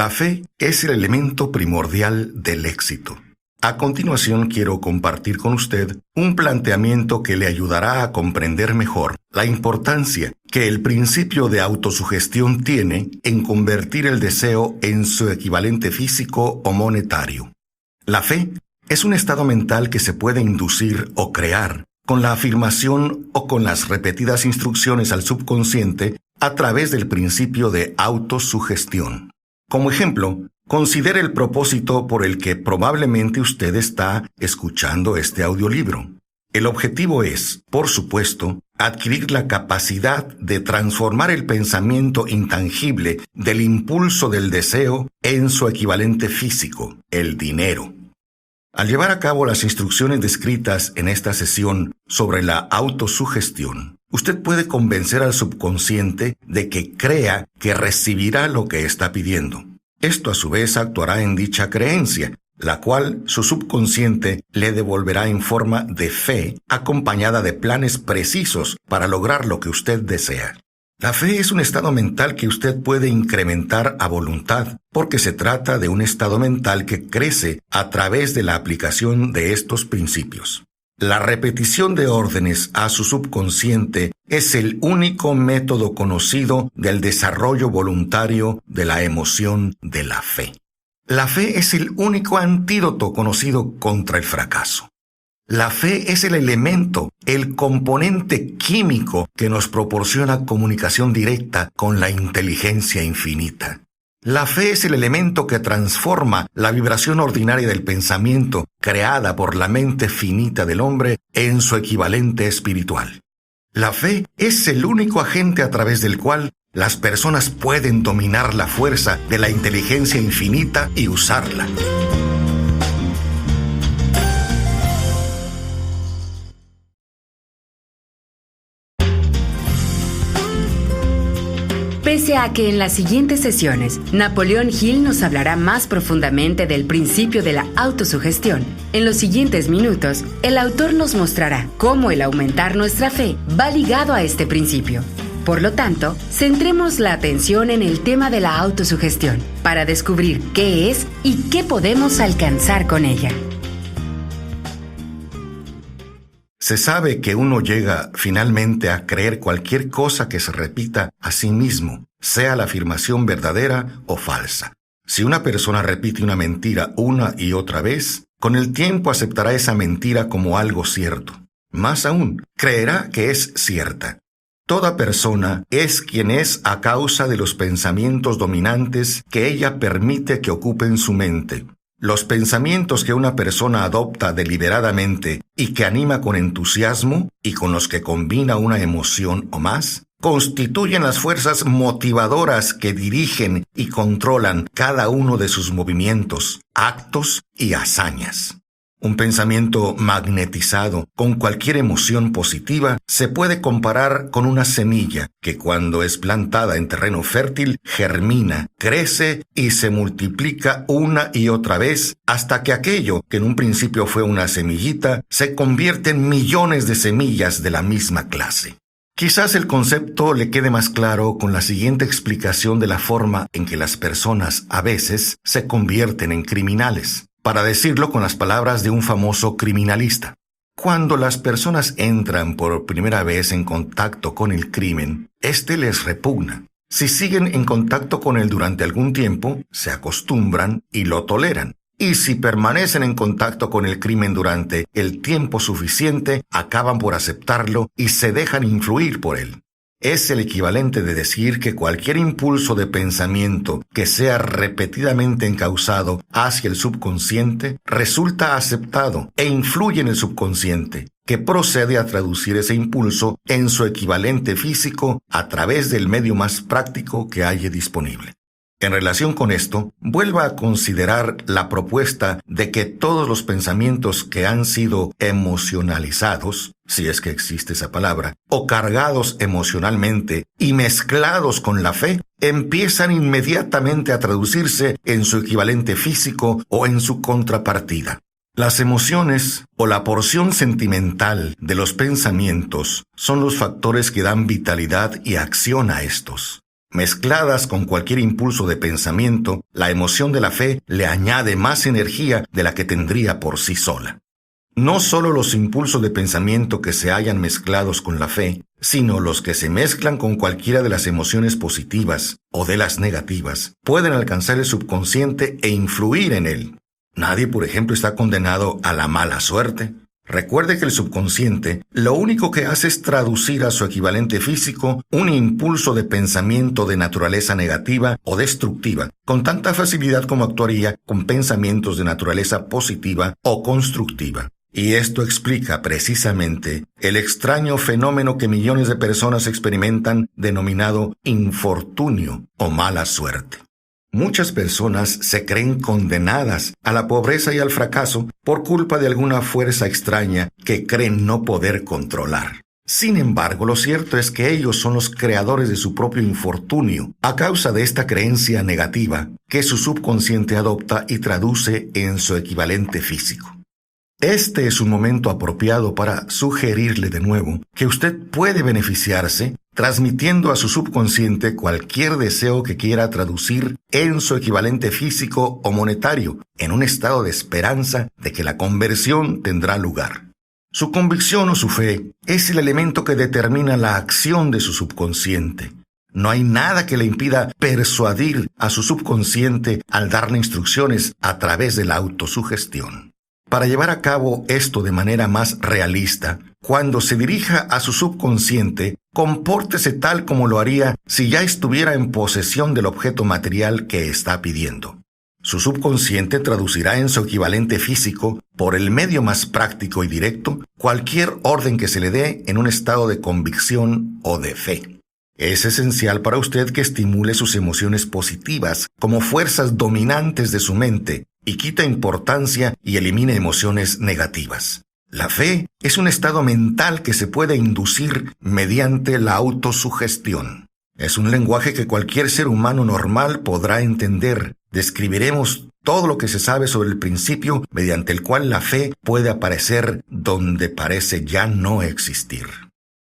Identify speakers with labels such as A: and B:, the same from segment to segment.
A: La fe es el elemento primordial del éxito. A continuación quiero compartir con usted un planteamiento que le ayudará a comprender mejor la importancia que el principio de autosugestión tiene en convertir el deseo en su equivalente físico o monetario. La fe es un estado mental que se puede inducir o crear con la afirmación o con las repetidas instrucciones al subconsciente a través del principio de autosugestión. Como ejemplo, considere el propósito por el que probablemente usted está escuchando este audiolibro. El objetivo es, por supuesto, adquirir la capacidad de transformar el pensamiento intangible del impulso del deseo en su equivalente físico, el dinero. Al llevar a cabo las instrucciones descritas en esta sesión sobre la autosugestión, usted puede convencer al subconsciente de que crea que recibirá lo que está pidiendo. Esto a su vez actuará en dicha creencia, la cual su subconsciente le devolverá en forma de fe, acompañada de planes precisos para lograr lo que usted desea. La fe es un estado mental que usted puede incrementar a voluntad, porque se trata de un estado mental que crece a través de la aplicación de estos principios. La repetición de órdenes a su subconsciente es el único método conocido del desarrollo voluntario de la emoción de la fe. La fe es el único antídoto conocido contra el fracaso. La fe es el elemento, el componente químico que nos proporciona comunicación directa con la inteligencia infinita. La fe es el elemento que transforma la vibración ordinaria del pensamiento, creada por la mente finita del hombre, en su equivalente espiritual. La fe es el único agente a través del cual las personas pueden dominar la fuerza de la inteligencia infinita y usarla.
B: Pese a que en las siguientes sesiones, Napoleón Hill nos hablará más profundamente del principio de la autosugestión, en los siguientes minutos, el autor nos mostrará cómo el aumentar nuestra fe va ligado a este principio. Por lo tanto, centremos la atención en el tema de la autosugestión, para descubrir qué es y qué podemos alcanzar con ella.
A: Se sabe que uno llega finalmente a creer cualquier cosa que se repita a sí mismo, sea la afirmación verdadera o falsa. Si una persona repite una mentira una y otra vez, con el tiempo aceptará esa mentira como algo cierto. Más aún, creerá que es cierta. Toda persona es quien es a causa de los pensamientos dominantes que ella permite que ocupen su mente. Los pensamientos que una persona adopta deliberadamente y que anima con entusiasmo y con los que combina una emoción o más, constituyen las fuerzas motivadoras que dirigen y controlan cada uno de sus movimientos, actos y hazañas. Un pensamiento magnetizado con cualquier emoción positiva se puede comparar con una semilla que cuando es plantada en terreno fértil germina, crece y se multiplica una y otra vez hasta que aquello que en un principio fue una semillita se convierte en millones de semillas de la misma clase. Quizás el concepto le quede más claro con la siguiente explicación de la forma en que las personas a veces se convierten en criminales. Para decirlo con las palabras de un famoso criminalista. Cuando las personas entran por primera vez en contacto con el crimen, este les repugna. Si siguen en contacto con él durante algún tiempo, se acostumbran y lo toleran. Y si permanecen en contacto con el crimen durante el tiempo suficiente, acaban por aceptarlo y se dejan influir por él. Es el equivalente de decir que cualquier impulso de pensamiento que sea repetidamente encauzado hacia el subconsciente resulta aceptado e influye en el subconsciente, que procede a traducir ese impulso en su equivalente físico a través del medio más práctico que haya disponible. En relación con esto, vuelva a considerar la propuesta de que todos los pensamientos que han sido emocionalizados, si es que existe esa palabra, o cargados emocionalmente y mezclados con la fe, empiezan inmediatamente a traducirse en su equivalente físico o en su contrapartida. Las emociones o la porción sentimental de los pensamientos son los factores que dan vitalidad y acción a estos. Mezcladas con cualquier impulso de pensamiento, la emoción de la fe le añade más energía de la que tendría por sí sola. No solo los impulsos de pensamiento que se hallan mezclados con la fe, sino los que se mezclan con cualquiera de las emociones positivas o de las negativas, pueden alcanzar el subconsciente e influir en él. Nadie, por ejemplo, está condenado a la mala suerte. Recuerde que el subconsciente lo único que hace es traducir a su equivalente físico un impulso de pensamiento de naturaleza negativa o destructiva, con tanta facilidad como actuaría con pensamientos de naturaleza positiva o constructiva. Y esto explica precisamente el extraño fenómeno que millones de personas experimentan denominado infortunio o mala suerte. Muchas personas se creen condenadas a la pobreza y al fracaso por culpa de alguna fuerza extraña que creen no poder controlar. Sin embargo, lo cierto es que ellos son los creadores de su propio infortunio, a causa de esta creencia negativa que su subconsciente adopta y traduce en su equivalente físico. Este es un momento apropiado para sugerirle de nuevo que usted puede beneficiarse transmitiendo a su subconsciente cualquier deseo que quiera traducir en su equivalente físico o monetario, en un estado de esperanza de que la conversión tendrá lugar. Su convicción o su fe es el elemento que determina la acción de su subconsciente. No hay nada que le impida persuadir a su subconsciente al darle instrucciones a través de la autosugestión. Para llevar a cabo esto de manera más realista, cuando se dirija a su subconsciente, compórtese tal como lo haría si ya estuviera en posesión del objeto material que está pidiendo. Su subconsciente traducirá en su equivalente físico, por el medio más práctico y directo, cualquier orden que se le dé en un estado de convicción o de fe. Es esencial para usted que estimule sus emociones positivas como fuerzas dominantes de su mente y quita importancia y elimine emociones negativas. La fe es un estado mental que se puede inducir mediante la autosugestión. Es un lenguaje que cualquier ser humano normal podrá entender. Describiremos todo lo que se sabe sobre el principio mediante el cual la fe puede aparecer donde parece ya no existir.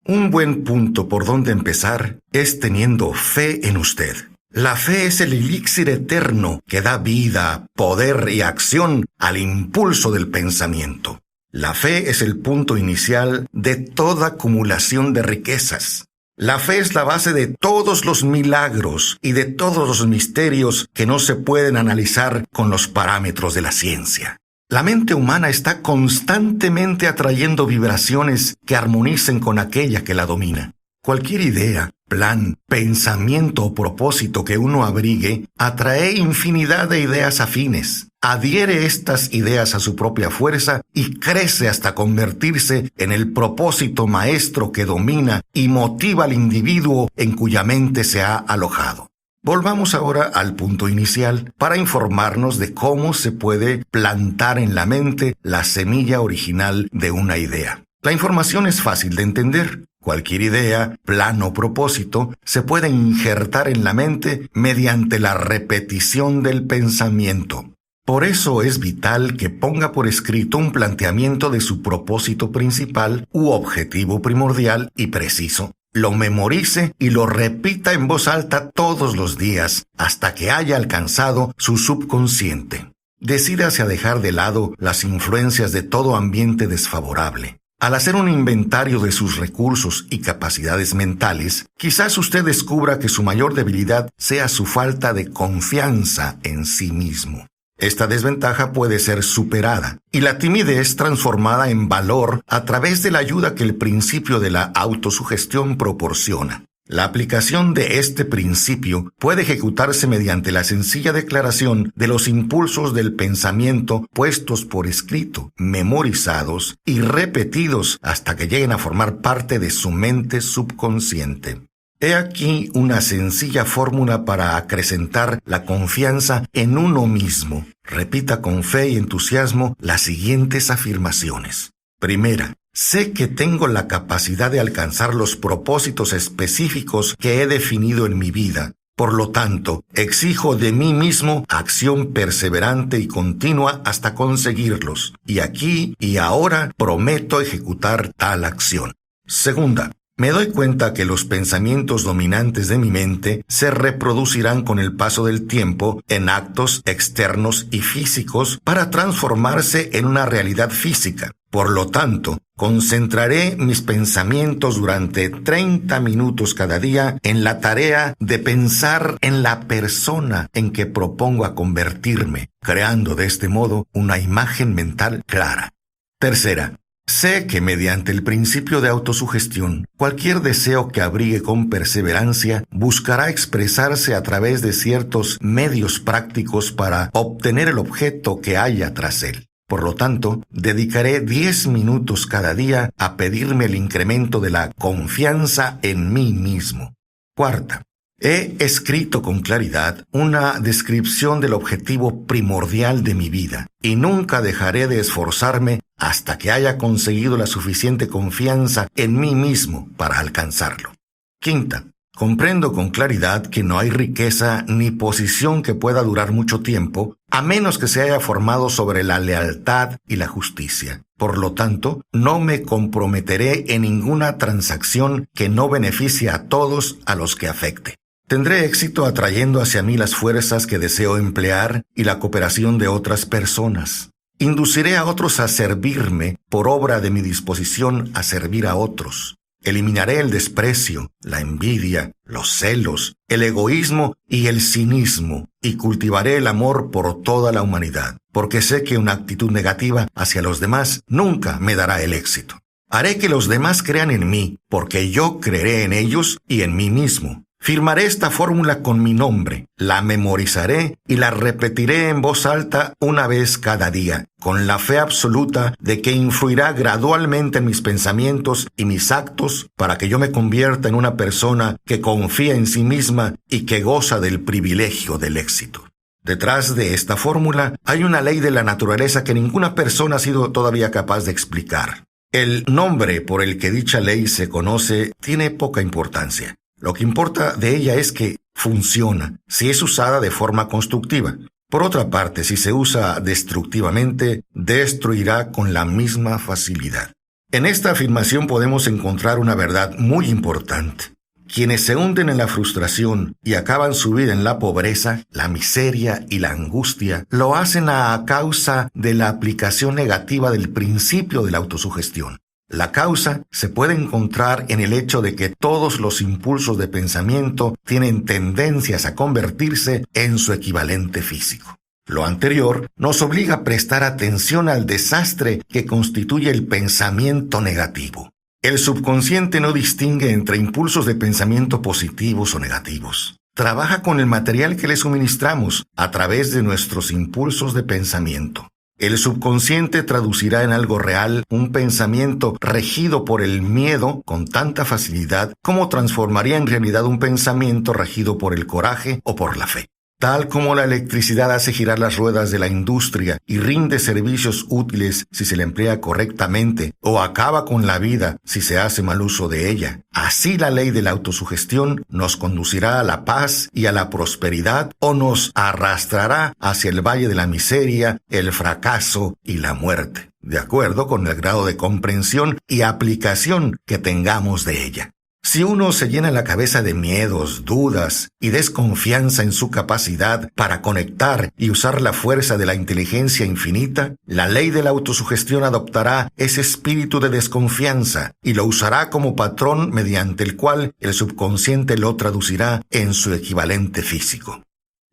A: Un buen punto por donde empezar es teniendo fe en usted. La fe es el elixir eterno que da vida, poder y acción al impulso del pensamiento. La fe es el punto inicial de toda acumulación de riquezas. La fe es la base de todos los milagros y de todos los misterios que no se pueden analizar con los parámetros de la ciencia. La mente humana está constantemente atrayendo vibraciones que armonicen con aquella que la domina. Cualquier idea, plan, pensamiento o propósito que uno abrigue atrae infinidad de ideas afines. Adhiere estas ideas a su propia fuerza y crece hasta convertirse en el propósito maestro que domina y motiva al individuo en cuya mente se ha alojado. Volvamos ahora al punto inicial para informarnos de cómo se puede plantar en la mente la semilla original de una idea. La información es fácil de entender. Cualquier idea, plan o propósito se puede injertar en la mente mediante la repetición del pensamiento. Por eso es vital que ponga por escrito un planteamiento de su propósito principal u objetivo primordial y preciso. Lo memorice y lo repita en voz alta todos los días hasta que haya alcanzado su subconsciente. Decídase a dejar de lado las influencias de todo ambiente desfavorable. Al hacer un inventario de sus recursos y capacidades mentales, quizás usted descubra que su mayor debilidad sea su falta de confianza en sí mismo. Esta desventaja puede ser superada y la timidez transformada en valor a través de la ayuda que el principio de la autosugestión proporciona. La aplicación de este principio puede ejecutarse mediante la sencilla declaración de los impulsos del pensamiento puestos por escrito, memorizados y repetidos hasta que lleguen a formar parte de su mente subconsciente. He aquí una sencilla fórmula para acrecentar la confianza en uno mismo. Repita con fe y entusiasmo las siguientes afirmaciones. Primera, sé que tengo la capacidad de alcanzar los propósitos específicos que he definido en mi vida. Por lo tanto, exijo de mí mismo acción perseverante y continua hasta conseguirlos. Y aquí y ahora prometo ejecutar tal acción. Segunda, me doy cuenta que los pensamientos dominantes de mi mente se reproducirán con el paso del tiempo en actos externos y físicos para transformarse en una realidad física. Por lo tanto, concentraré mis pensamientos durante 30 minutos cada día en la tarea de pensar en la persona en que propongo a convertirme, creando de este modo una imagen mental clara. Tercera, sé que mediante el principio de autosugestión, cualquier deseo que abrigue con perseverancia buscará expresarse a través de ciertos medios prácticos para obtener el objeto que haya tras él. Por lo tanto, dedicaré 10 minutos cada día a pedirme el incremento de la confianza en mí mismo. Cuarta, he escrito con claridad una descripción del objetivo primordial de mi vida y nunca dejaré de esforzarme hasta que haya conseguido la suficiente confianza en mí mismo para alcanzarlo. Quinta, comprendo con claridad que no hay riqueza ni posición que pueda durar mucho tiempo, a menos que se haya formado sobre la lealtad y la justicia. Por lo tanto, no me comprometeré en ninguna transacción que no beneficie a todos a los que afecte. Tendré éxito atrayendo hacia mí las fuerzas que deseo emplear y la cooperación de otras personas. Induciré a otros a servirme por obra de mi disposición a servir a otros. Eliminaré el desprecio, la envidia, los celos, el egoísmo y el cinismo, y cultivaré el amor por toda la humanidad, porque sé que una actitud negativa hacia los demás nunca me dará el éxito. Haré que los demás crean en mí, porque yo creeré en ellos y en mí mismo. Firmaré esta fórmula con mi nombre, la memorizaré y la repetiré en voz alta una vez cada día, con la fe absoluta de que influirá gradualmente en mis pensamientos y mis actos para que yo me convierta en una persona que confía en sí misma y que goza del privilegio del éxito. Detrás de esta fórmula hay una ley de la naturaleza que ninguna persona ha sido todavía capaz de explicar. El nombre por el que dicha ley se conoce tiene poca importancia. Lo que importa de ella es que funciona, si es usada de forma constructiva. Por otra parte, si se usa destructivamente, destruirá con la misma facilidad. En esta afirmación podemos encontrar una verdad muy importante. Quienes se hunden en la frustración y acaban su vida en la pobreza, la miseria y la angustia, lo hacen a causa de la aplicación negativa del principio de la autosugestión. La causa se puede encontrar en el hecho de que todos los impulsos de pensamiento tienen tendencias a convertirse en su equivalente físico. Lo anterior nos obliga a prestar atención al desastre que constituye el pensamiento negativo. El subconsciente no distingue entre impulsos de pensamiento positivos o negativos. Trabaja con el material que le suministramos a través de nuestros impulsos de pensamiento. El subconsciente traducirá en algo real un pensamiento regido por el miedo con tanta facilidad como transformaría en realidad un pensamiento regido por el coraje o por la fe. Tal como la electricidad hace girar las ruedas de la industria y rinde servicios útiles si se la emplea correctamente o acaba con la vida si se hace mal uso de ella, así la ley de la autosugestión nos conducirá a la paz y a la prosperidad o nos arrastrará hacia el valle de la miseria, el fracaso y la muerte, de acuerdo con el grado de comprensión y aplicación que tengamos de ella. Si uno se llena la cabeza de miedos, dudas y desconfianza en su capacidad para conectar y usar la fuerza de la inteligencia infinita, la ley de la autosugestión adoptará ese espíritu de desconfianza y lo usará como patrón mediante el cual el subconsciente lo traducirá en su equivalente físico.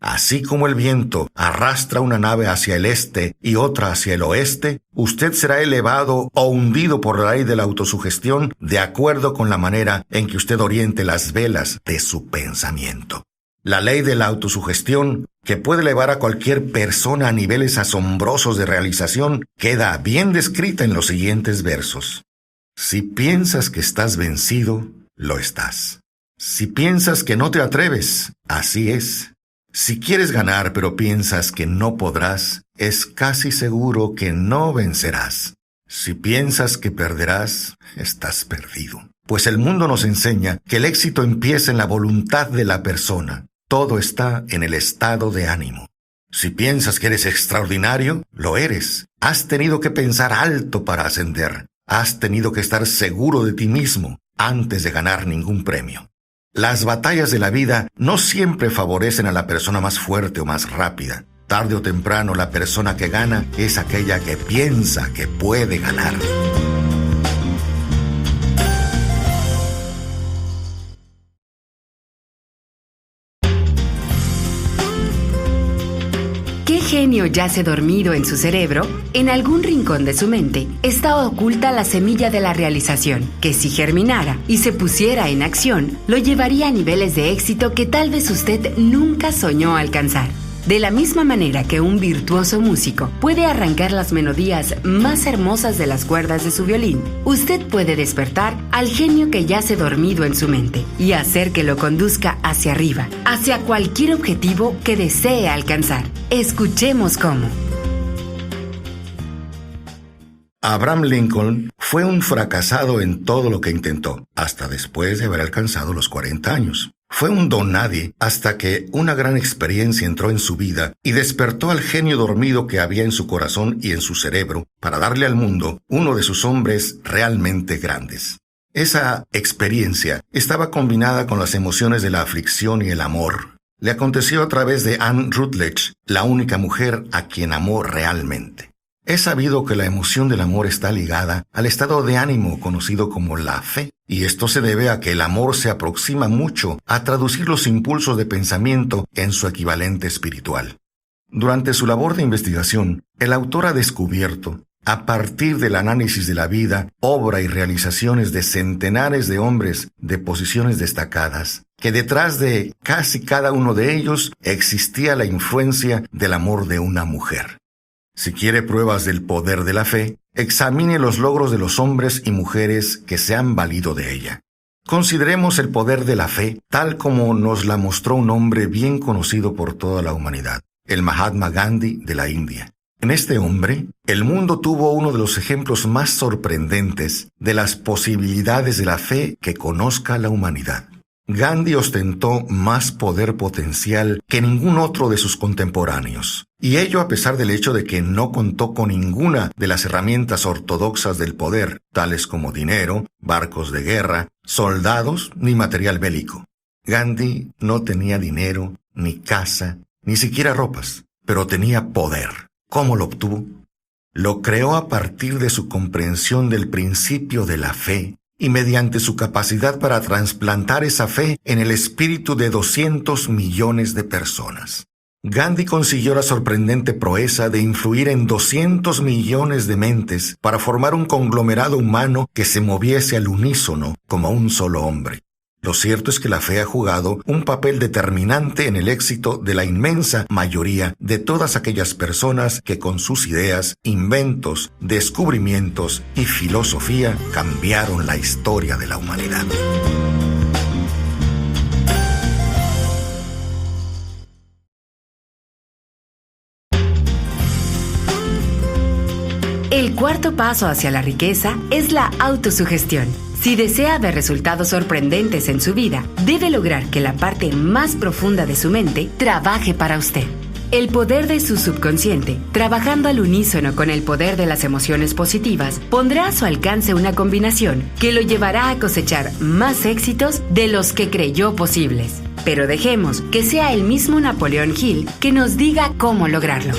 A: Así como el viento arrastra una nave hacia el este y otra hacia el oeste, usted será elevado o hundido por la ley de la autosugestión de acuerdo con la manera en que usted oriente las velas de su pensamiento. La ley de la autosugestión, que puede elevar a cualquier persona a niveles asombrosos de realización, queda bien descrita en los siguientes versos. Si piensas que estás vencido, lo estás. Si piensas que no te atreves, así es. Si quieres ganar pero piensas que no podrás, es casi seguro que no vencerás. Si piensas que perderás, estás perdido. Pues el mundo nos enseña que el éxito empieza en la voluntad de la persona. Todo está en el estado de ánimo. Si piensas que eres extraordinario, lo eres. Has tenido que pensar alto para ascender. Has tenido que estar seguro de ti mismo antes de ganar ningún premio. Las batallas de la vida no siempre favorecen a la persona más fuerte o más rápida. Tarde o temprano, la persona que gana es aquella que piensa que puede ganar.
B: ¿Qué genio yace dormido en su cerebro? En algún rincón de su mente está oculta la semilla de la realización, que si germinara y se pusiera en acción, lo llevaría a niveles de éxito que tal vez usted nunca soñó alcanzar. De la misma manera que un virtuoso músico puede arrancar las melodías más hermosas de las cuerdas de su violín, usted puede despertar al genio que yace dormido en su mente y hacer que lo conduzca hacia arriba, hacia cualquier objetivo que desee alcanzar. Escuchemos cómo.
A: Abraham Lincoln fue un fracasado en todo lo que intentó, hasta después de haber alcanzado los 40 años. Fue un don nadie hasta que una gran experiencia entró en su vida y despertó al genio dormido que había en su corazón y en su cerebro para darle al mundo uno de sus hombres realmente grandes. Esa experiencia estaba combinada con las emociones de la aflicción y el amor. Le aconteció a través de Anne Rutledge, la única mujer a quien amó realmente. Es sabido que la emoción del amor está ligada al estado de ánimo conocido como la fe, y esto se debe a que el amor se aproxima mucho a traducir los impulsos de pensamiento en su equivalente espiritual. Durante su labor de investigación, el autor ha descubierto, a partir del análisis de la vida, obra y realizaciones de centenares de hombres de posiciones destacadas, que detrás de casi cada uno de ellos existía la influencia del amor de una mujer. Si quiere pruebas del poder de la fe, examine los logros de los hombres y mujeres que se han valido de ella. Consideremos el poder de la fe tal como nos la mostró un hombre bien conocido por toda la humanidad, el Mahatma Gandhi de la India. En este hombre, el mundo tuvo uno de los ejemplos más sorprendentes de las posibilidades de la fe que conozca la humanidad. Gandhi ostentó más poder potencial que ningún otro de sus contemporáneos, y ello a pesar del hecho de que no contó con ninguna de las herramientas ortodoxas del poder, tales como dinero, barcos de guerra, soldados ni material bélico. Gandhi no tenía dinero, ni casa, ni siquiera ropas, pero tenía poder. ¿Cómo lo obtuvo? Lo creó a partir de su comprensión del principio de la fe, y mediante su capacidad para trasplantar esa fe en el espíritu de 200 millones de personas. Gandhi consiguió la sorprendente proeza de influir en 200 millones de mentes para formar un conglomerado humano que se moviese al unísono como un solo hombre. Lo cierto es que la fe ha jugado un papel determinante en el éxito de la inmensa mayoría de todas aquellas personas que con sus ideas, inventos, descubrimientos y filosofía cambiaron la historia de la humanidad.
B: El cuarto paso hacia la riqueza es la autosugestión. Si desea ver resultados sorprendentes en su vida, debe lograr que la parte más profunda de su mente trabaje para usted. El poder de su subconsciente, trabajando al unísono con el poder de las emociones positivas, pondrá a su alcance una combinación que lo llevará a cosechar más éxitos de los que creyó posibles. Pero dejemos que sea el mismo Napoleón Hill que nos diga cómo lograrlo.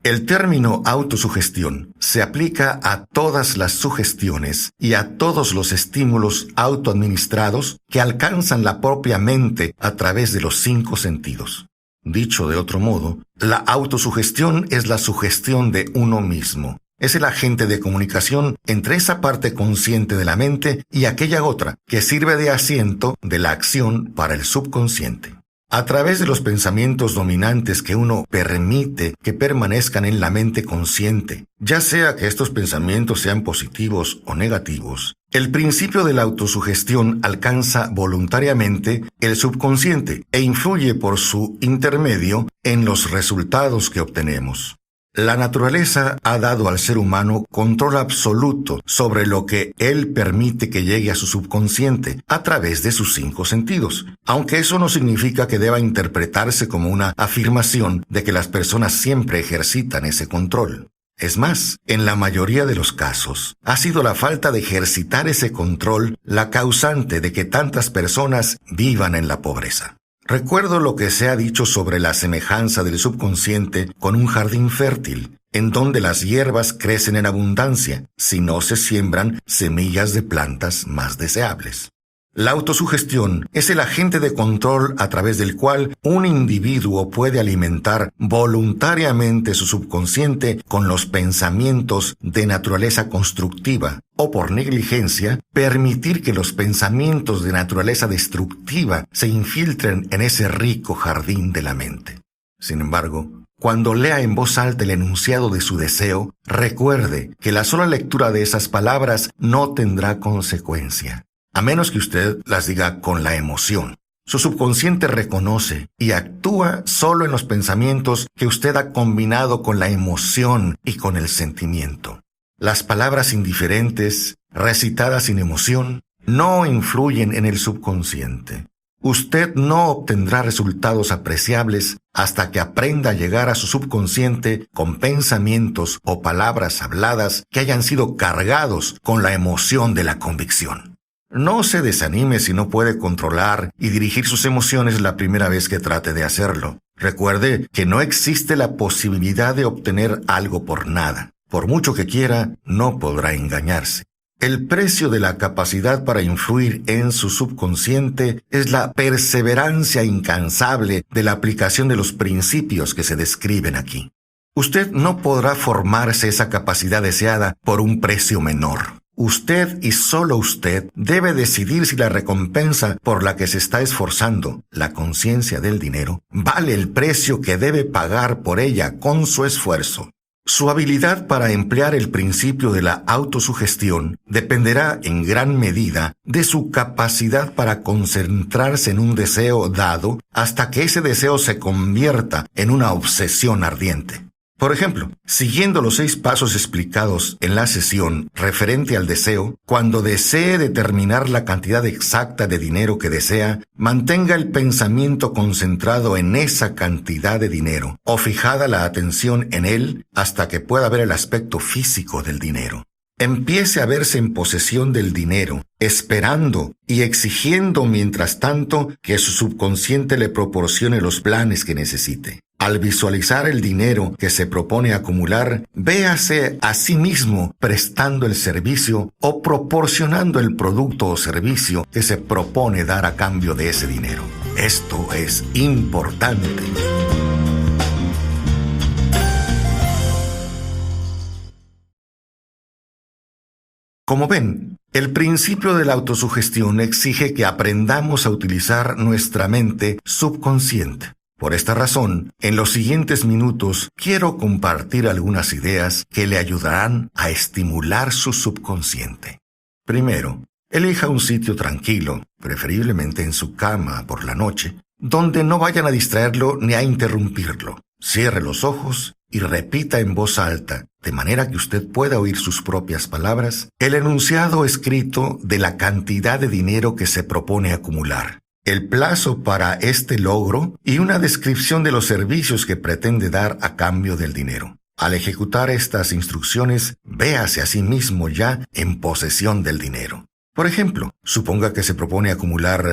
A: El término autosugestión se aplica a todas las sugestiones y a todos los estímulos autoadministrados que alcanzan la propia mente a través de los 5 sentidos. Dicho de otro modo, la autosugestión es la sugestión de uno mismo. Es el agente de comunicación entre esa parte consciente de la mente y aquella otra que sirve de asiento de la acción para el subconsciente. A través de los pensamientos dominantes que uno permite que permanezcan en la mente consciente, ya sea que estos pensamientos sean positivos o negativos, el principio de la autosugestión alcanza voluntariamente el subconsciente e influye por su intermedio en los resultados que obtenemos. La naturaleza ha dado al ser humano control absoluto sobre lo que él permite que llegue a su subconsciente a través de sus 5 sentidos, aunque eso no significa que deba interpretarse como una afirmación de que las personas siempre ejercitan ese control. Es más, en la mayoría de los casos, ha sido la falta de ejercitar ese control la causante de que tantas personas vivan en la pobreza. Recuerdo lo que se ha dicho sobre la semejanza del subconsciente con un jardín fértil, en donde las hierbas crecen en abundancia, si no se siembran semillas de plantas más deseables. La autosugestión es el agente de control a través del cual un individuo puede alimentar voluntariamente su subconsciente con los pensamientos de naturaleza constructiva o, por negligencia, permitir que los pensamientos de naturaleza destructiva se infiltren en ese rico jardín de la mente. Sin embargo, cuando lea en voz alta el enunciado de su deseo, recuerde que la sola lectura de esas palabras no tendrá consecuencia, a menos que usted las diga con la emoción. Su subconsciente reconoce y actúa solo en los pensamientos que usted ha combinado con la emoción y con el sentimiento. Las palabras indiferentes, recitadas sin emoción, no influyen en el subconsciente. Usted no obtendrá resultados apreciables hasta que aprenda a llegar a su subconsciente con pensamientos o palabras habladas que hayan sido cargados con la emoción de la convicción. No se desanime si no puede controlar y dirigir sus emociones la primera vez que trate de hacerlo. Recuerde que no existe la posibilidad de obtener algo por nada. Por mucho que quiera, no podrá engañarse. El precio de la capacidad para influir en su subconsciente es la perseverancia incansable de la aplicación de los principios que se describen aquí. Usted no podrá formarse esa capacidad deseada por un precio menor. Usted y solo usted debe decidir si la recompensa por la que se está esforzando, la conciencia del dinero, vale el precio que debe pagar por ella con su esfuerzo. Su habilidad para emplear el principio de la autosugestión dependerá en gran medida de su capacidad para concentrarse en un deseo dado hasta que ese deseo se convierta en una obsesión ardiente. Por ejemplo, siguiendo los 6 pasos explicados en la sesión referente al deseo, cuando desee determinar la cantidad exacta de dinero que desea, mantenga el pensamiento concentrado en esa cantidad de dinero o fijada la atención en él hasta que pueda ver el aspecto físico del dinero. Empiece a verse en posesión del dinero, esperando y exigiendo mientras tanto que su subconsciente le proporcione los planes que necesite. Al visualizar el dinero que se propone acumular, véase a sí mismo prestando el servicio o proporcionando el producto o servicio que se propone dar a cambio de ese dinero. Esto es importante. Como ven, el principio de la autosugestión exige que aprendamos a utilizar nuestra mente subconsciente. Por esta razón, en los siguientes minutos quiero compartir algunas ideas que le ayudarán a estimular su subconsciente. Primero, elija un sitio tranquilo, preferiblemente en su cama por la noche, donde no vayan a distraerlo ni a interrumpirlo. Cierre los ojos y repita en voz alta, de manera que usted pueda oír sus propias palabras, el enunciado escrito de la cantidad de dinero que se propone acumular, el plazo para este logro y una descripción de los servicios que pretende dar a cambio del dinero. Al ejecutar estas instrucciones, véase a sí mismo ya en posesión del dinero. Por ejemplo, suponga que se propone acumular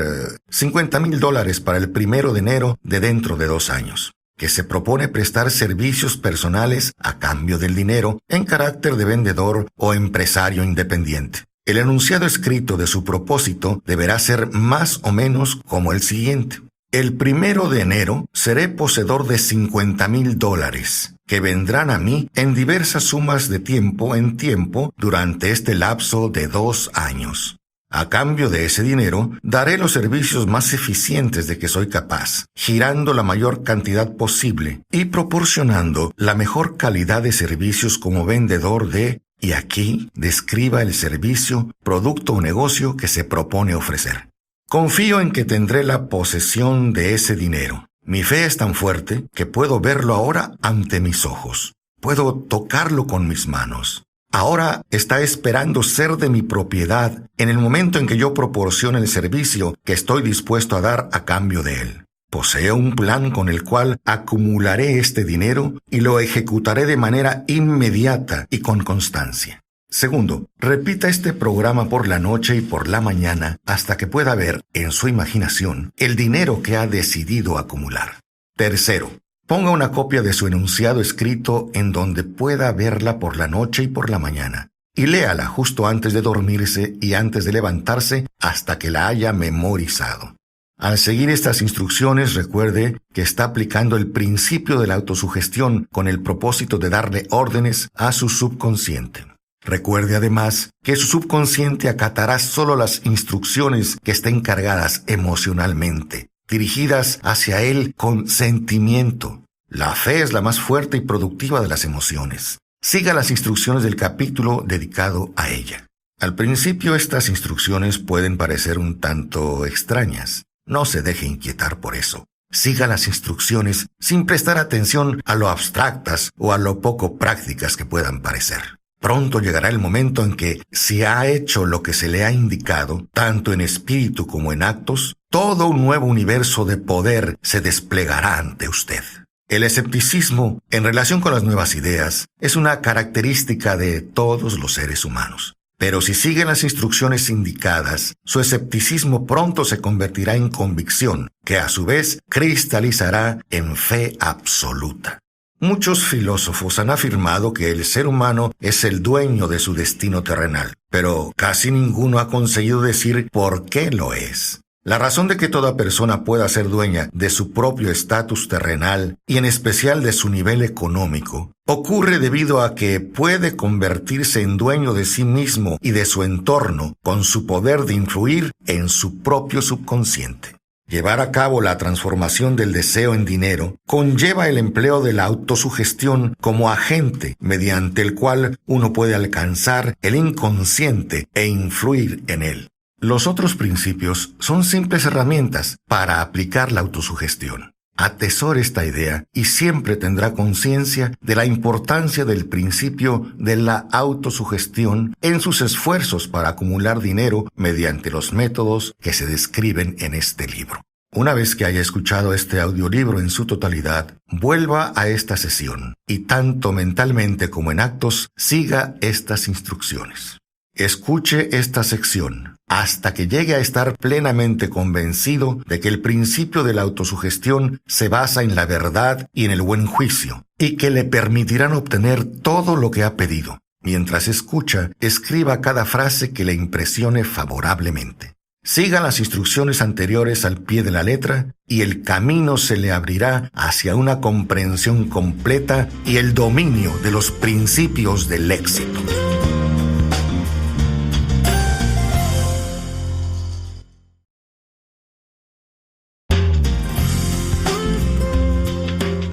A: $50,000 para el 1 de enero de dentro de 2 años, que se propone prestar servicios personales a cambio del dinero en carácter de vendedor o empresario independiente. El enunciado escrito de su propósito deberá ser más o menos como el siguiente. El 1 de enero seré poseedor de $50,000 que vendrán a mí en diversas sumas de tiempo en tiempo durante este lapso de 2 años. A cambio de ese dinero, daré los servicios más eficientes de que soy capaz, girando la mayor cantidad posible y proporcionando la mejor calidad de servicios como vendedor de, y aquí describa el servicio, producto o negocio que se propone ofrecer. Confío en que tendré la posesión de ese dinero. Mi fe es tan fuerte que puedo verlo ahora ante mis ojos. Puedo tocarlo con mis manos. Ahora está esperando ser de mi propiedad en el momento en que yo proporcione el servicio que estoy dispuesto a dar a cambio de él. Poseo un plan con el cual acumularé este dinero y lo ejecutaré de manera inmediata y con constancia. Segundo, repita este programa por la noche y por la mañana hasta que pueda ver en su imaginación el dinero que ha decidido acumular. Tercero, ponga una copia de su enunciado escrito en donde pueda verla por la noche y por la mañana, y léala justo antes de dormirse y antes de levantarse hasta que la haya memorizado. Al seguir estas instrucciones, recuerde que está aplicando el principio de la autosugestión con el propósito de darle órdenes a su subconsciente. Recuerde además que su subconsciente acatará solo las instrucciones que estén cargadas emocionalmente, dirigidas hacia él con sentimiento. La fe es la más fuerte y productiva de las emociones. Siga las instrucciones del capítulo dedicado a ella. Al principio estas instrucciones pueden parecer un tanto extrañas. No se deje inquietar por eso. Siga las instrucciones sin prestar atención a lo abstractas o a lo poco prácticas que puedan parecer. Pronto llegará el momento en que, si ha hecho lo que se le ha indicado, tanto en espíritu como en actos, todo un nuevo universo de poder se desplegará ante usted. El escepticismo, en relación con las nuevas ideas, es una característica de todos los seres humanos. Pero si siguen las instrucciones indicadas, su escepticismo pronto se convertirá en convicción, que a su vez cristalizará en fe absoluta. Muchos filósofos han afirmado que el ser humano es el dueño de su destino terrenal, pero casi ninguno ha conseguido decir por qué lo es. La razón de que toda persona pueda ser dueña de su propio estatus terrenal y en especial de su nivel económico ocurre debido a que puede convertirse en dueño de sí mismo y de su entorno con su poder de influir en su propio subconsciente. Llevar a cabo la transformación del deseo en dinero conlleva el empleo de la autosugestión como agente mediante el cual uno puede alcanzar el inconsciente e influir en él. Los otros principios son simples herramientas para aplicar la autosugestión. Atesore esta idea y siempre tendrá conciencia de la importancia del principio de la autosugestión en sus esfuerzos para acumular dinero mediante los métodos que se describen en este libro. Una vez que haya escuchado este audiolibro en su totalidad, vuelva a esta sesión y tanto mentalmente como en actos siga estas instrucciones. Escuche esta sección hasta que llegue a estar plenamente convencido de que el principio de la autosugestión se basa en la verdad y en el buen juicio, y que le permitirán obtener todo lo que ha pedido. Mientras escucha, escriba cada frase que le impresione favorablemente. Siga las instrucciones anteriores al pie de la letra y el camino se le abrirá hacia una comprensión completa y el dominio de los principios del éxito.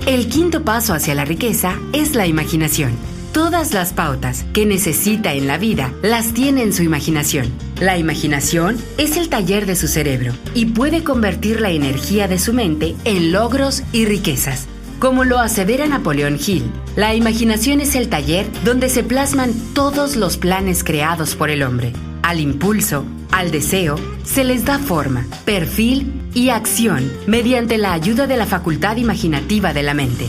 B: El quinto paso hacia la riqueza es la imaginación. Todas las pautas que necesita en la vida las tiene en su imaginación. La imaginación es el taller de su cerebro y puede convertir la energía de su mente en logros y riquezas. Como lo asevera Napoleón Hill, la imaginación es el taller donde se plasman todos los planes creados por el hombre. Al impulso, al deseo, se les da forma, perfil y acción mediante la ayuda de la facultad imaginativa de la mente.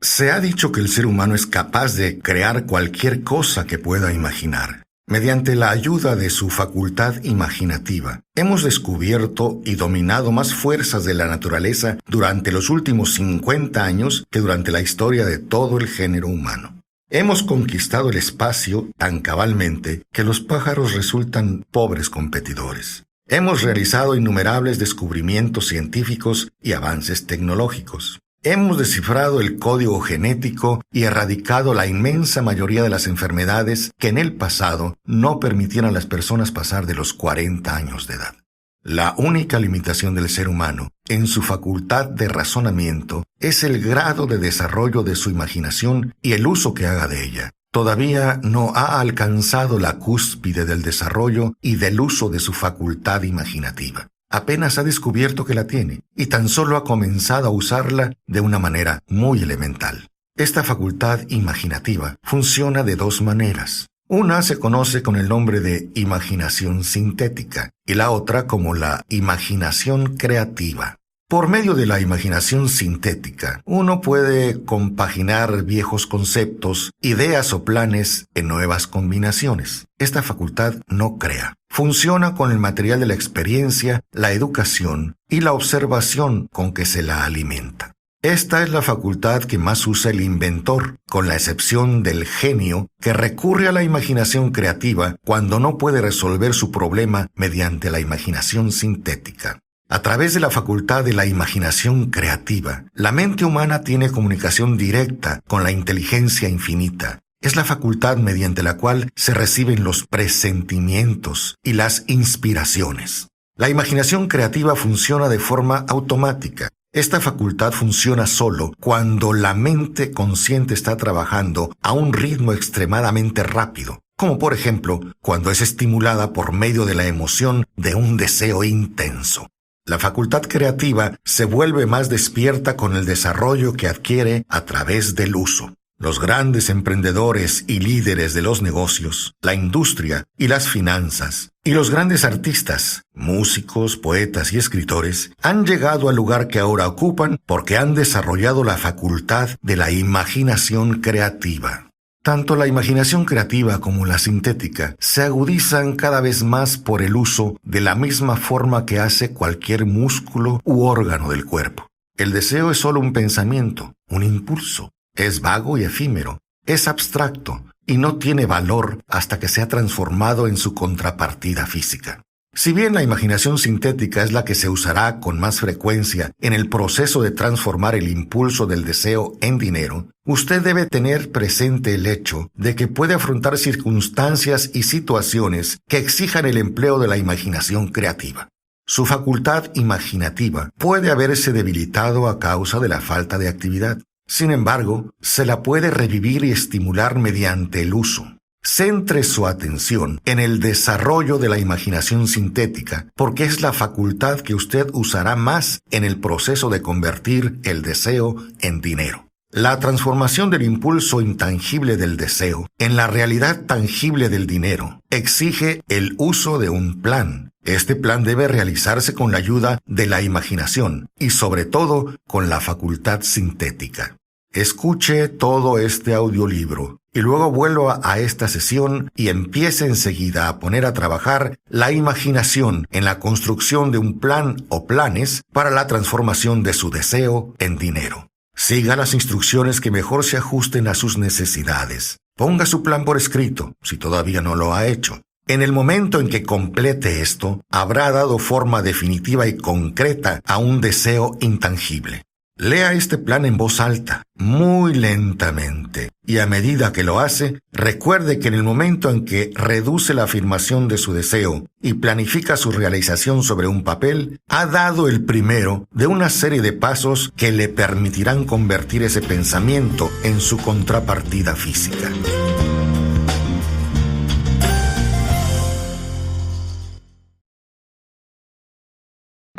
A: Se ha dicho que el ser humano es capaz de crear cualquier cosa que pueda imaginar. Mediante la ayuda de su facultad imaginativa, hemos descubierto y dominado más fuerzas de la naturaleza durante los últimos 50 años que durante la historia de todo el género humano. Hemos conquistado el espacio tan cabalmente que los pájaros resultan pobres competidores. Hemos realizado innumerables descubrimientos científicos y avances tecnológicos. Hemos descifrado el código genético y erradicado la inmensa mayoría de las enfermedades que en el pasado no permitían a las personas pasar de los 40 años de edad. La única limitación del ser humano en su facultad de razonamiento es el grado de desarrollo de su imaginación y el uso que haga de ella. Todavía no ha alcanzado la cúspide del desarrollo y del uso de su facultad imaginativa. Apenas ha descubierto que la tiene y tan solo ha comenzado a usarla de una manera muy elemental. Esta facultad imaginativa funciona de dos maneras. Una se conoce con el nombre de imaginación sintética y la otra como la imaginación creativa. Por medio de la imaginación sintética, uno puede compaginar viejos conceptos, ideas o planes en nuevas combinaciones. Esta facultad no crea. Funciona con el material de la experiencia, la educación y la observación con que se la alimenta. Esta es la facultad que más usa el inventor, con la excepción del genio, que recurre a la imaginación creativa cuando no puede resolver su problema mediante la imaginación sintética. A través de la facultad de la imaginación creativa, la mente humana tiene comunicación directa con la inteligencia infinita. Es la facultad mediante la cual se reciben los presentimientos y las inspiraciones. La imaginación creativa funciona de forma automática. Esta facultad funciona solo cuando la mente consciente está trabajando a un ritmo extremadamente rápido, como por ejemplo cuando es estimulada por medio de la emoción de un deseo intenso. La facultad creativa se vuelve más despierta con el desarrollo que adquiere a través del uso. Los grandes emprendedores y líderes de los negocios, la industria y las finanzas, y los grandes artistas, músicos, poetas y escritores, han llegado al lugar que ahora ocupan porque han desarrollado la facultad de la imaginación creativa. Tanto la imaginación creativa como la sintética se agudizan cada vez más por el uso de la misma forma que hace cualquier músculo u órgano del cuerpo. El deseo es solo un pensamiento, un impulso. Es vago y efímero, es abstracto y no tiene valor hasta que se ha transformado en su contrapartida física. Si bien la imaginación sintética es la que se usará con más frecuencia en el proceso de transformar el impulso del deseo en dinero, usted debe tener presente el hecho de que puede afrontar circunstancias y situaciones que exijan el empleo de la imaginación creativa. Su facultad imaginativa puede haberse debilitado a causa de la falta de actividad. Sin embargo, se la puede revivir y estimular mediante el uso. Centre su atención en el desarrollo de la imaginación sintética, porque es la facultad que usted usará más en el proceso de convertir el deseo en dinero. La transformación del impulso intangible del deseo en la realidad tangible del dinero exige el uso de un plan. Este plan debe realizarse con la ayuda de la imaginación y sobre todo con la facultad sintética. Escuche todo este audiolibro y luego vuelva a esta sesión y empiece enseguida a poner a trabajar la imaginación en la construcción de un plan o planes para la transformación de su deseo en dinero. Siga las instrucciones que mejor se ajusten a sus necesidades. Ponga su plan por escrito, si todavía no lo ha hecho. En el momento en que complete esto, habrá dado forma definitiva y concreta a un deseo intangible. Lea este plan en voz alta, muy lentamente, y a medida que lo hace, recuerde que en el momento en que reduce la afirmación de su deseo y planifica su realización sobre un papel, ha dado el primero de una serie de pasos que le permitirán convertir ese pensamiento en su contrapartida física.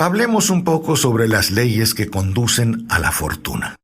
A: Hablemos un poco sobre las leyes que conducen a la fortuna.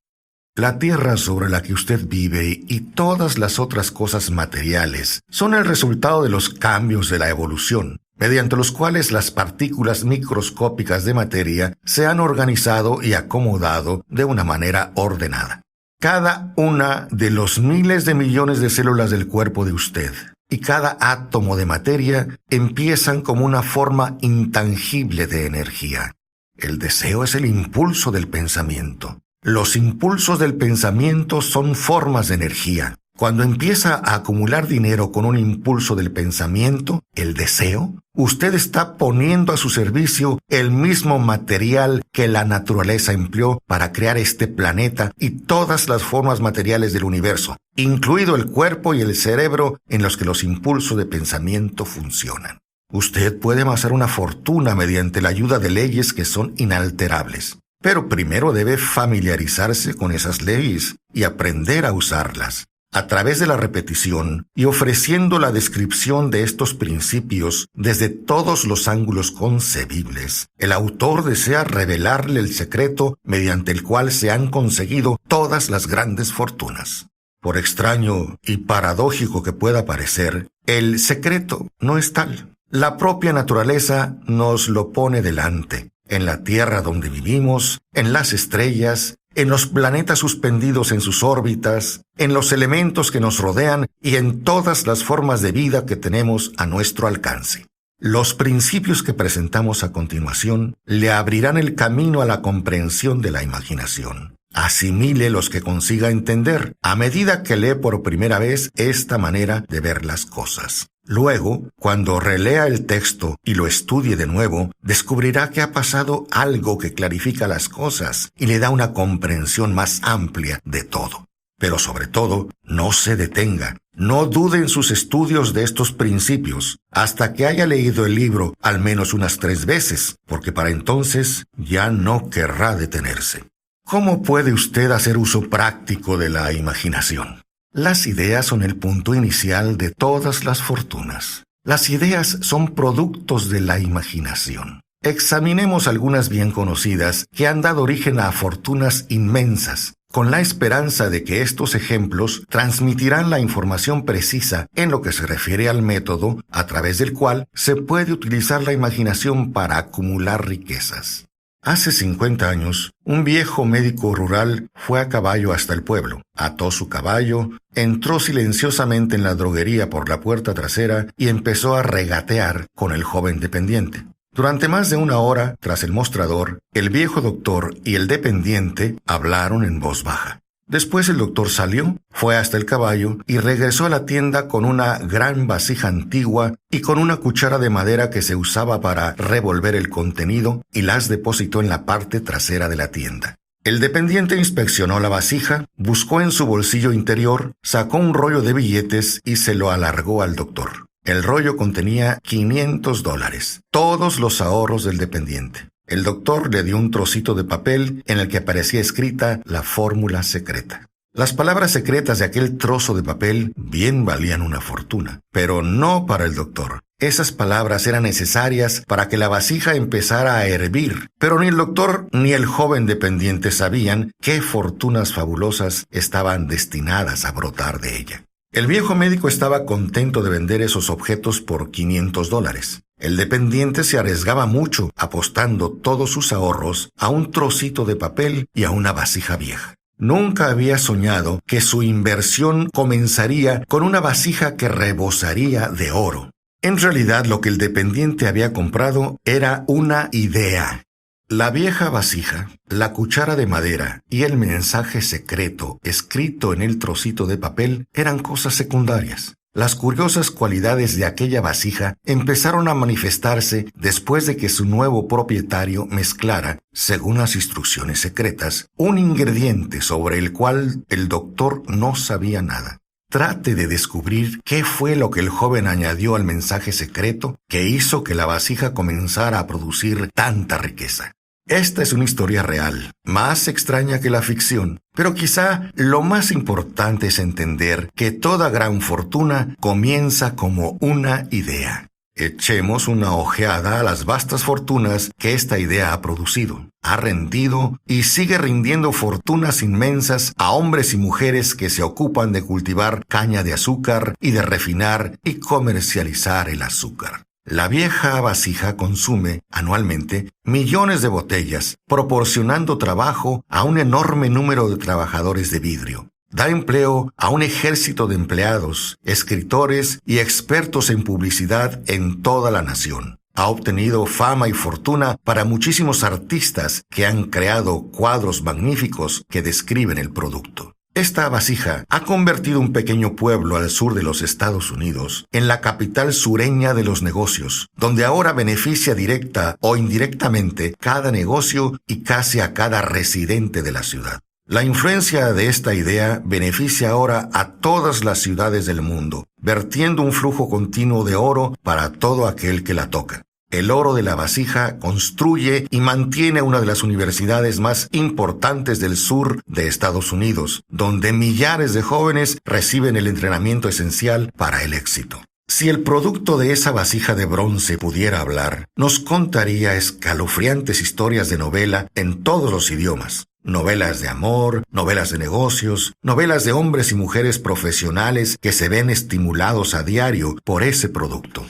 A: La tierra sobre la que usted vive y todas las otras cosas materiales son el resultado de los cambios de la evolución, mediante los cuales las partículas microscópicas de materia se han organizado y acomodado de una manera ordenada. Cada una de los miles de millones de células del cuerpo de usted y cada átomo de materia empiezan como una forma intangible de energía. El deseo es el impulso del pensamiento. Los impulsos del pensamiento son formas de energía. Cuando empieza a acumular dinero con un impulso del pensamiento, el deseo, usted está poniendo a su servicio el mismo material que la naturaleza empleó para crear este planeta y todas las formas materiales del universo, incluido el cuerpo y el cerebro en los que los impulsos de pensamiento funcionan. Usted puede amasar una fortuna mediante la ayuda de leyes que son inalterables, pero primero debe familiarizarse con esas leyes y aprender a usarlas. A través de la repetición y ofreciendo la descripción de estos principios desde todos los ángulos concebibles, el autor desea revelarle el secreto mediante el cual se han conseguido todas las grandes fortunas. Por extraño y paradójico que pueda parecer, el secreto no es tal. La propia naturaleza nos lo pone delante, en la tierra donde vivimos, en las estrellas, en los planetas suspendidos en sus órbitas, en los elementos que nos rodean y en todas las formas de vida que tenemos a nuestro alcance. Los principios que presentamos a continuación le abrirán el camino a la comprensión de la imaginación. Asimile los que consiga entender a medida que lee por primera vez esta manera de ver las cosas. Luego, cuando relea el texto y lo estudie de nuevo, descubrirá que ha pasado algo que clarifica las cosas y le da una comprensión más amplia de todo. Pero sobre todo, no se detenga. No dude en sus estudios de estos principios hasta que haya leído el libro al menos unas 3 veces, porque para entonces ya no querrá detenerse. ¿Cómo puede usted hacer uso práctico de la imaginación? Las ideas son el punto inicial de todas las fortunas. Las ideas son productos de la imaginación. Examinemos algunas bien conocidas que han dado origen a fortunas inmensas, con la esperanza de que estos ejemplos transmitirán la información precisa en lo que se refiere al método a través del cual se puede utilizar la imaginación para acumular riquezas. Hace 50 años, un viejo médico rural fue a caballo hasta el pueblo, ató su caballo, entró silenciosamente en la droguería por la puerta trasera y empezó a regatear con el joven dependiente. Durante más de 1 hora, tras el mostrador, el viejo doctor y el dependiente hablaron en voz baja. Después el doctor salió, fue hasta el caballo y regresó a la tienda con una gran vasija antigua y con una cuchara de madera que se usaba para revolver el contenido y las depositó en la parte trasera de la tienda. El dependiente inspeccionó la vasija, buscó en su bolsillo interior, sacó un rollo de billetes y se lo alargó al doctor. El rollo contenía $500, todos los ahorros del dependiente. El doctor le dio un trocito de papel en el que aparecía escrita la fórmula secreta. Las palabras secretas de aquel trozo de papel bien valían una fortuna, pero no para el doctor. Esas palabras eran necesarias para que la vasija empezara a hervir, pero ni el doctor ni el joven dependiente sabían qué fortunas fabulosas estaban destinadas a brotar de ella. El viejo médico estaba contento de vender esos objetos por $500. El dependiente se arriesgaba mucho, apostando todos sus ahorros a un trocito de papel y a una vasija vieja. Nunca había soñado que su inversión comenzaría con una vasija que rebosaría de oro. En realidad, lo que el dependiente había comprado era una idea. La vieja vasija, la cuchara de madera y el mensaje secreto escrito en el trocito de papel eran cosas secundarias. Las curiosas cualidades de aquella vasija empezaron a manifestarse después de que su nuevo propietario mezclara, según las instrucciones secretas, un ingrediente sobre el cual el doctor no sabía nada. Trate de descubrir qué fue lo que el joven añadió al mensaje secreto que hizo que la vasija comenzara a producir tanta riqueza. Esta es una historia real, más extraña que la ficción, pero quizá lo más importante es entender que toda gran fortuna comienza como una idea. Echemos una ojeada a las vastas fortunas que esta idea ha producido. Ha rendido y sigue rindiendo fortunas inmensas a hombres y mujeres que se ocupan de cultivar caña de azúcar y de refinar y comercializar el azúcar. La vieja vasija consume anualmente millones de botellas, proporcionando trabajo a un enorme número de trabajadores de vidrio. Da empleo a un ejército de empleados, escritores y expertos en publicidad en toda la nación. Ha obtenido fama y fortuna para muchísimos artistas que han creado cuadros magníficos que describen el producto. Esta vasija ha convertido un pequeño pueblo al sur de los Estados Unidos en la capital sureña de los negocios, donde ahora beneficia directa o indirectamente cada negocio y casi a cada residente de la ciudad. La influencia de esta idea beneficia ahora a todas las ciudades del mundo, vertiendo un flujo continuo de oro para todo aquel que la toca. El oro de la vasija construye y mantiene una de las universidades más importantes del sur de Estados Unidos, donde millares de jóvenes reciben el entrenamiento esencial para el éxito. Si el producto de esa vasija de bronce pudiera hablar, nos contaría escalofriantes historias de novela en todos los idiomas. Novelas de amor, novelas de negocios, novelas de hombres y mujeres profesionales que se ven estimulados a diario por ese producto.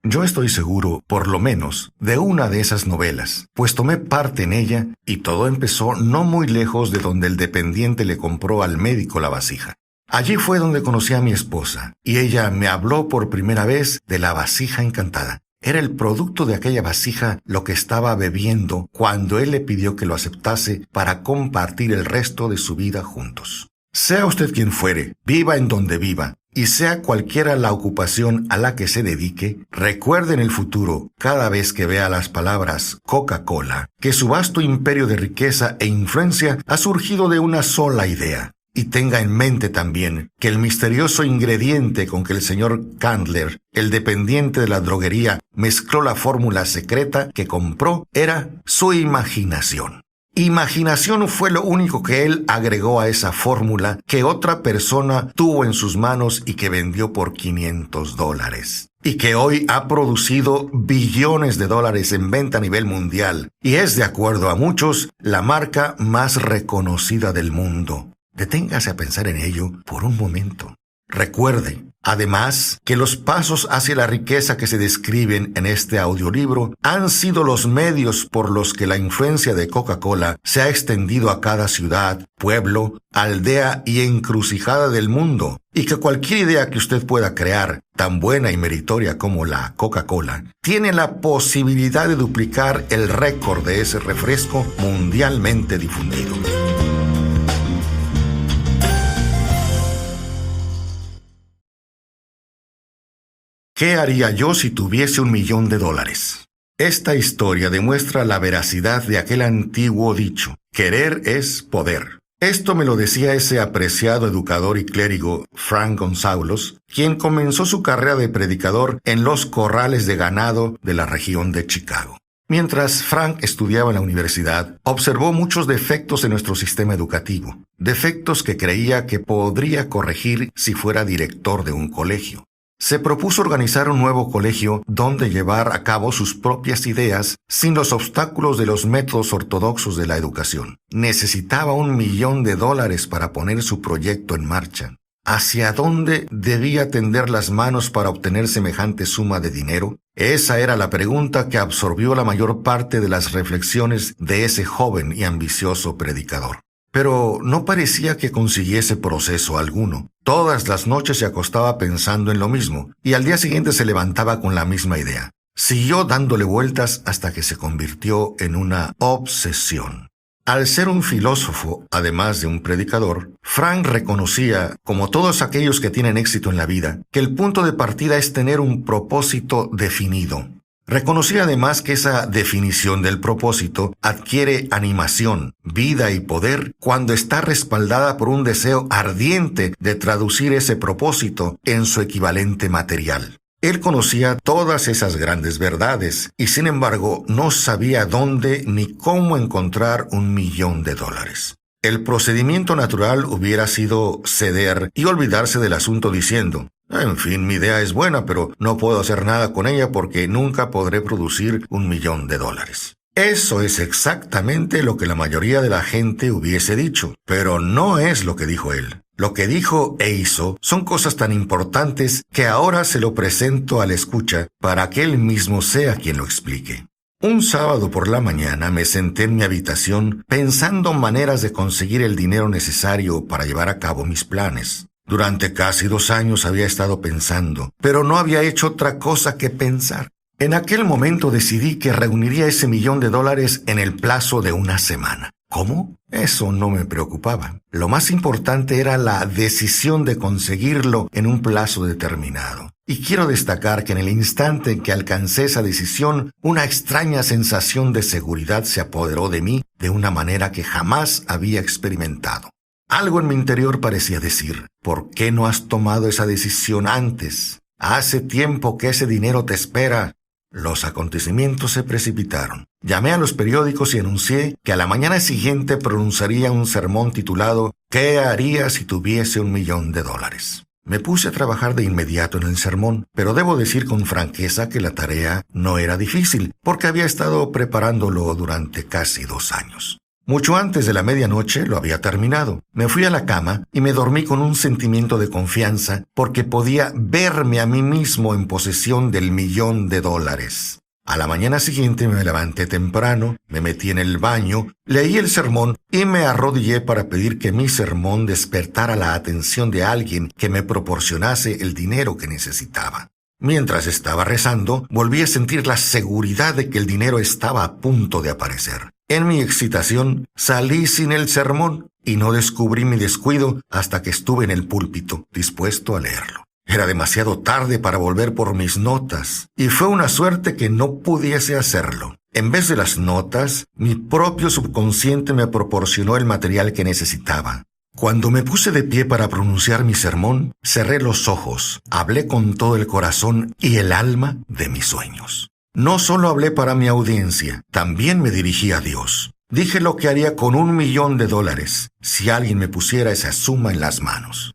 A: Yo estoy seguro, por lo menos, de una de esas novelas, pues tomé parte en ella y todo empezó no muy lejos de donde el dependiente le compró al médico la vasija. Allí fue donde conocí a mi esposa, y ella me habló por primera vez de la vasija encantada. Era el producto de aquella vasija lo que estaba bebiendo cuando él le pidió que lo aceptase para compartir el resto de su vida juntos. Sea usted quien fuere, viva en donde viva, y sea cualquiera la ocupación a la que se dedique, recuerde en el futuro, cada vez que vea las palabras Coca-Cola, que su vasto imperio de riqueza e influencia ha surgido de una sola idea. Y tenga en mente también que el misterioso ingrediente con que el señor Candler, el dependiente de la droguería, mezcló la fórmula secreta que compró era su imaginación. Imaginación fue lo único que él agregó a esa fórmula que otra persona tuvo en sus manos y que vendió por $500. Y que hoy ha producido billones de dólares en venta a nivel mundial. Y es, de acuerdo a muchos, la marca más reconocida del mundo. Deténgase a pensar en ello por un momento. Recuerde, además, que los pasos hacia la riqueza que se describen en este audiolibro han sido los medios por los que la influencia de Coca-Cola se ha extendido a cada ciudad, pueblo, aldea y encrucijada del mundo, y que cualquier idea que usted pueda crear, tan buena y meritoria como la Coca-Cola, tiene la posibilidad de duplicar el récord de ese refresco mundialmente difundido. ¿Qué haría yo si tuviese $1 millón? Esta historia demuestra la veracidad de aquel antiguo dicho, querer es poder. Esto me lo decía ese apreciado educador y clérigo Frank González, quien comenzó su carrera de predicador en los corrales de ganado de la región de Chicago. Mientras Frank estudiaba en la universidad, observó muchos defectos en nuestro sistema educativo, defectos que creía que podría corregir si fuera director de un colegio. Se propuso organizar un nuevo colegio donde llevar a cabo sus propias ideas sin los obstáculos de los métodos ortodoxos de la educación. Necesitaba $1 millón para poner su proyecto en marcha. ¿Hacia dónde debía tender las manos para obtener semejante suma de dinero? Esa era la pregunta que absorbió la mayor parte de las reflexiones de ese joven y ambicioso predicador. Pero no parecía que consiguiese proceso alguno. Todas las noches se acostaba pensando en lo mismo, y al día siguiente se levantaba con la misma idea. Siguió dándole vueltas hasta que se convirtió en una obsesión. Al ser un filósofo, además de un predicador, Frank reconocía, como todos aquellos que tienen éxito en la vida, que el punto de partida es tener un propósito definido. Reconocía además que esa definición del propósito adquiere animación, vida y poder cuando está respaldada por un deseo ardiente de traducir ese propósito en su equivalente material. Él conocía todas esas grandes verdades y sin embargo no sabía dónde ni cómo encontrar $1 millón. El procedimiento natural hubiera sido ceder y olvidarse del asunto diciendo: en fin, mi idea es buena, pero no puedo hacer nada con ella porque nunca podré producir $1 millón. Eso es exactamente lo que la mayoría de la gente hubiese dicho, pero no es lo que dijo él. Lo que dijo e hizo son cosas tan importantes que ahora se lo presento al escucha para que él mismo sea quien lo explique. Un sábado por la mañana me senté en mi habitación pensando maneras de conseguir el dinero necesario para llevar a cabo mis planes. Durante casi 2 años había estado pensando, pero no había hecho otra cosa que pensar. En aquel momento decidí que reuniría ese $1 millón en el plazo de una semana. ¿Cómo? Eso no me preocupaba. Lo más importante era la decisión de conseguirlo en un plazo determinado. Y quiero destacar que en el instante en que alcancé esa decisión, una extraña sensación de seguridad se apoderó de mí de una manera que jamás había experimentado. Algo en mi interior parecía decir, ¿por qué no has tomado esa decisión antes? Hace tiempo que ese dinero te espera. Los acontecimientos se precipitaron. Llamé a los periódicos y anuncié que a la mañana siguiente pronunciaría un sermón titulado ¿Qué haría si tuviese $1.000.000? Me puse a trabajar de inmediato en el sermón, pero debo decir con franqueza que la tarea no era difícil, porque había estado preparándolo durante casi 2 años. Mucho antes de la medianoche lo había terminado. Me fui a la cama y me dormí con un sentimiento de confianza porque podía verme a mí mismo en posesión del $1.000.000. A la mañana siguiente me levanté temprano, me metí en el baño, leí el sermón y me arrodillé para pedir que mi sermón despertara la atención de alguien que me proporcionase el dinero que necesitaba. Mientras estaba rezando, volví a sentir la seguridad de que el dinero estaba a punto de aparecer. En mi excitación, salí sin el sermón y no descubrí mi descuido hasta que estuve en el púlpito, dispuesto a leerlo. Era demasiado tarde para volver por mis notas, y fue una suerte que no pudiese hacerlo. En vez de las notas, mi propio subconsciente me proporcionó el material que necesitaba. Cuando me puse de pie para pronunciar mi sermón, cerré los ojos, hablé con todo el corazón y el alma de mis sueños. No solo hablé para mi audiencia, también me dirigí a Dios. Dije lo que haría con $1.000.000 si alguien me pusiera esa suma en las manos.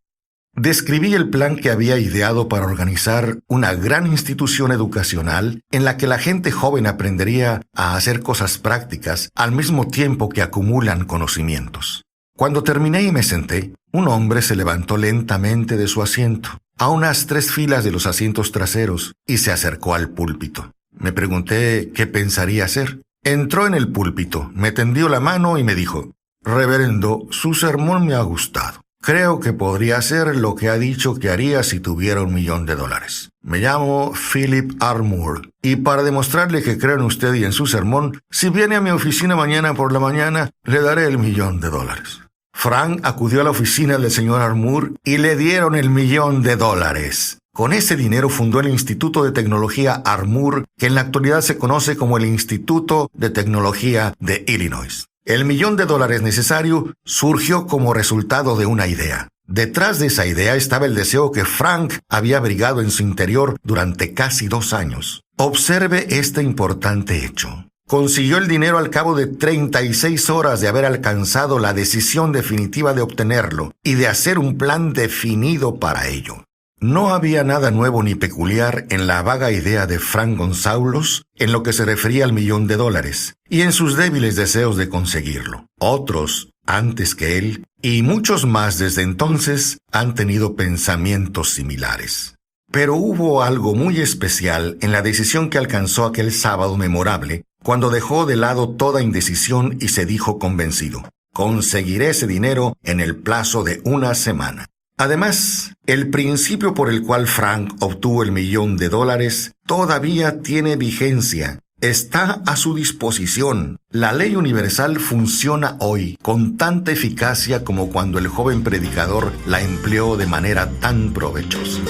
A: Describí el plan que había ideado para organizar una gran institución educacional en la que la gente joven aprendería a hacer cosas prácticas al mismo tiempo que acumulan conocimientos. Cuando terminé y me senté, un hombre se levantó lentamente de su asiento, a unas 3 filas de los asientos traseros, y se acercó al púlpito. Me pregunté qué pensaría hacer. Entró en el púlpito, me tendió la mano y me dijo, «Reverendo, su sermón me ha gustado. Creo que podría hacer lo que ha dicho que haría si tuviera $1.000.000. Me llamo Philip R. Moore, y para demostrarle que creo en usted y en su sermón, si viene a mi oficina mañana por la mañana, le daré el $1.000.000. Frank acudió a la oficina del señor R. Moore y le dieron el $1.000.000. Con ese dinero fundó el Instituto de Tecnología R. Moore, que en la actualidad se conoce como el Instituto de Tecnología de Illinois. El $1.000.000 necesario surgió como resultado de una idea. Detrás de esa idea estaba el deseo que Frank había abrigado en su interior durante casi 2 años. Observe este importante hecho. Consiguió el dinero al cabo de 36 horas de haber alcanzado la decisión definitiva de obtenerlo y de hacer un plan definido para ello. No había nada nuevo ni peculiar en la vaga idea de Frank González en lo que se refería al $1.000.000 y en sus débiles deseos de conseguirlo. Otros, antes que él, y muchos más desde entonces, han tenido pensamientos similares. Pero hubo algo muy especial en la decisión que alcanzó aquel sábado memorable, cuando dejó de lado toda indecisión y se dijo convencido, «Conseguiré ese dinero en el plazo de 1 semana». Además, el principio por el cual Frank obtuvo el $1.000.000 todavía tiene vigencia. Está a su disposición. La ley universal funciona hoy con tanta eficacia como cuando el joven predicador la empleó de manera tan provechosa.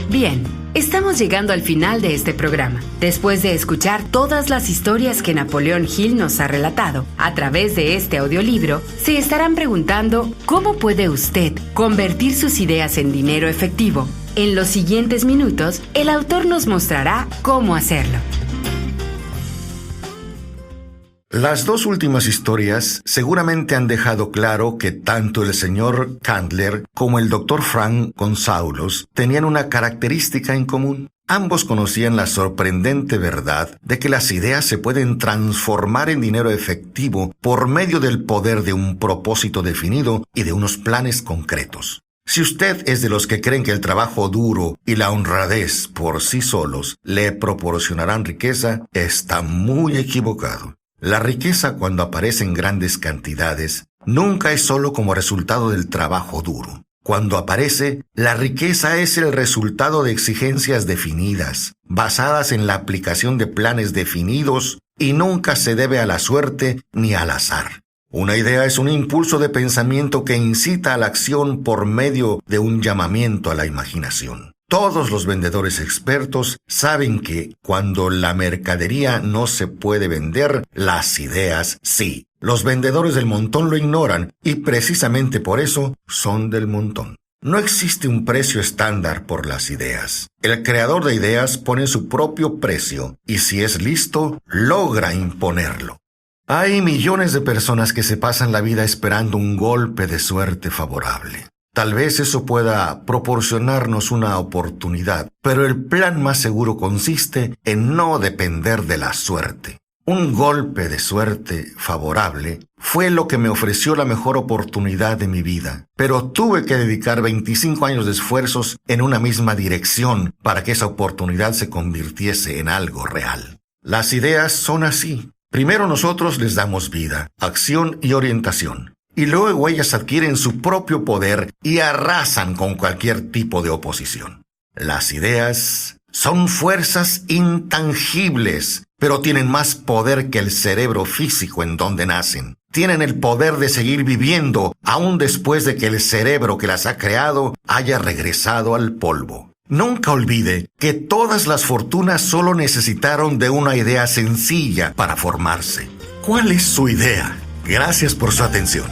B: Bien, estamos llegando al final de este programa. Después de escuchar todas las historias que Napoleón Hill nos ha relatado a través de este audiolibro, se estarán preguntando ¿cómo puede usted convertir sus ideas en dinero efectivo? En los siguientes minutos, el autor nos mostrará cómo hacerlo.
A: Las 2 últimas historias seguramente han dejado claro que tanto el señor Candler como el Dr. Frank González tenían una característica en común. Ambos conocían la sorprendente verdad de que las ideas se pueden transformar en dinero efectivo por medio del poder de un propósito definido y de unos planes concretos. Si usted es de los que creen que el trabajo duro y la honradez por sí solos le proporcionarán riqueza, está muy equivocado. La riqueza, cuando aparece en grandes cantidades, nunca es solo como resultado del trabajo duro. Cuando aparece, la riqueza es el resultado de exigencias definidas, basadas en la aplicación de planes definidos y nunca se debe a la suerte ni al azar. Una idea es un impulso de pensamiento que incita a la acción por medio de un llamamiento a la imaginación. Todos los vendedores expertos saben que cuando la mercadería no se puede vender, las ideas sí. Los vendedores del montón lo ignoran y precisamente por eso son del montón. No existe un precio estándar por las ideas. El creador de ideas pone su propio precio y si es listo, logra imponerlo. Hay millones de personas que se pasan la vida esperando un golpe de suerte favorable. Tal vez eso pueda proporcionarnos una oportunidad, pero el plan más seguro consiste en no depender de la suerte. Un golpe de suerte favorable fue lo que me ofreció la mejor oportunidad de mi vida, pero tuve que dedicar 25 años de esfuerzos en una misma dirección para que esa oportunidad se convirtiese en algo real. Las ideas son así. Primero nosotros les damos vida, acción y orientación. Y luego ellas adquieren su propio poder y arrasan con cualquier tipo de oposición. Las ideas son fuerzas intangibles, pero tienen más poder que el cerebro físico en donde nacen. Tienen el poder de seguir viviendo, aún después de que el cerebro que las ha creado haya regresado al polvo. Nunca olvide que todas las fortunas solo necesitaron de una idea sencilla para formarse. ¿Cuál es su idea? Gracias por su atención.